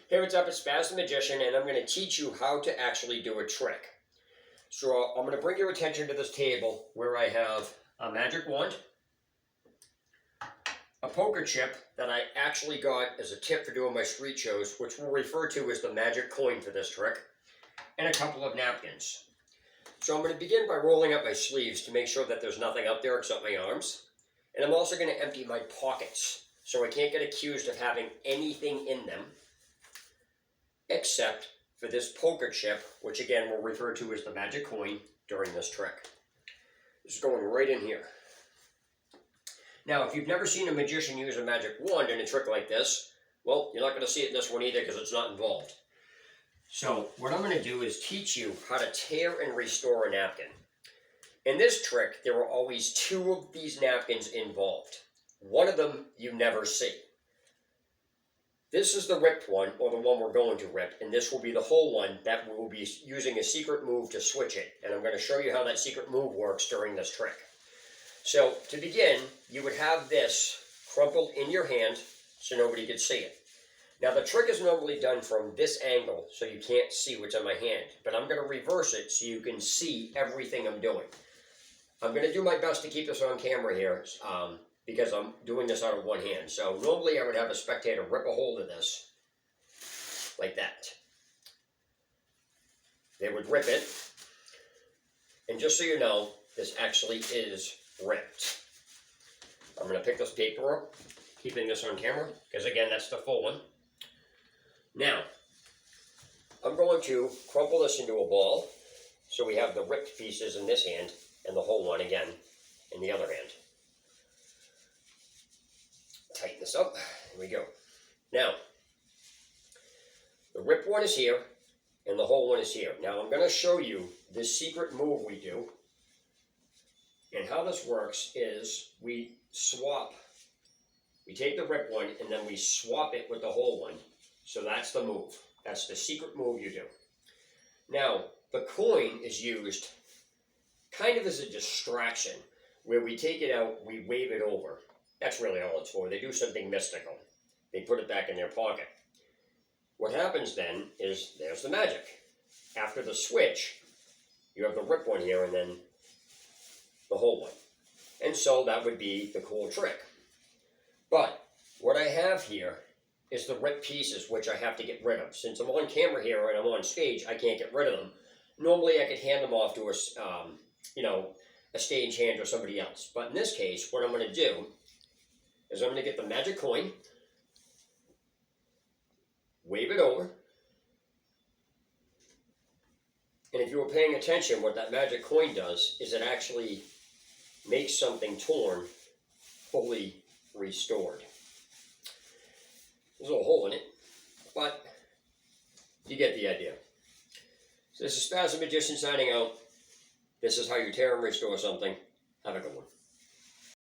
Hey, what's up? It's Spaz the Magician, and I'm going to teach you how to actually do a trick. So I'm going to bring your attention to this table where I have a magic wand, a poker chip that I actually got as a tip for doing my street shows, which we'll refer to as the magic coin for this trick, and a couple of napkins. So I'm going to begin by rolling up my sleeves to make sure that there's nothing up there except my arms. And I'm also going to empty my pockets so I can't get accused of having anything in them, except for this poker chip, which again we'll refer to as the magic coin during this trick. This is going right in here. Now, if you've never seen a magician use a magic wand in a trick like this, well, you're not going to see it in this one either because it's not involved. So what I'm going to do is teach you how to tear and restore a napkin. In this trick, there are always two of these napkins involved. One of them you never see. This is the ripped one, or the one we're going to rip, and this will be the whole one that we will be using a secret move to switch it. And I'm going to show you how that secret move works during this trick. So, to begin, you would have this crumpled in your hand so nobody could see it. Now, the trick is normally done from this angle, so you can't see what's in my hand. But I'm going to reverse it so you can see everything I'm doing. I'm going to do my best to keep this on camera here, because I'm doing this out of one hand. So normally I would have a spectator rip a hold of this, like that. They would rip it, and just so you know, this actually is ripped. I'm going to pick this paper up, keeping this on camera, because again, that's the full one. Now, I'm going to crumple this into a ball, so we have the ripped pieces in this hand, and the whole one again in the other hand. Tighten this up. Here we go. Now, the ripped one is here, and the whole one is here. Now, I'm going to show you this secret move we do. And how this works is we swap. We take the ripped one, and then we swap it with the whole one. So that's the move. That's the secret move you do. Now, the coin is used kind of as a distraction, where we take it out, we wave it over. That's really all it's for. They do something mystical. They put it back in their pocket. What happens then is there's the magic. After the switch, you have the rip one here and then the whole one. And so that would be the cool trick. But what I have here is the ripped pieces, which I have to get rid of. Since I'm on camera here and I'm on stage, I can't get rid of them. Normally I could hand them off to a stage hand or somebody else. But in this case, what I'm going to do is I'm going to get the magic coin, wave it over, and if you were paying attention, what that magic coin does is it actually makes something torn fully restored. There's a little hole in it, but you get the idea. So this is Spaz the Magician signing out. This is how you tear and restore something. Have a good one.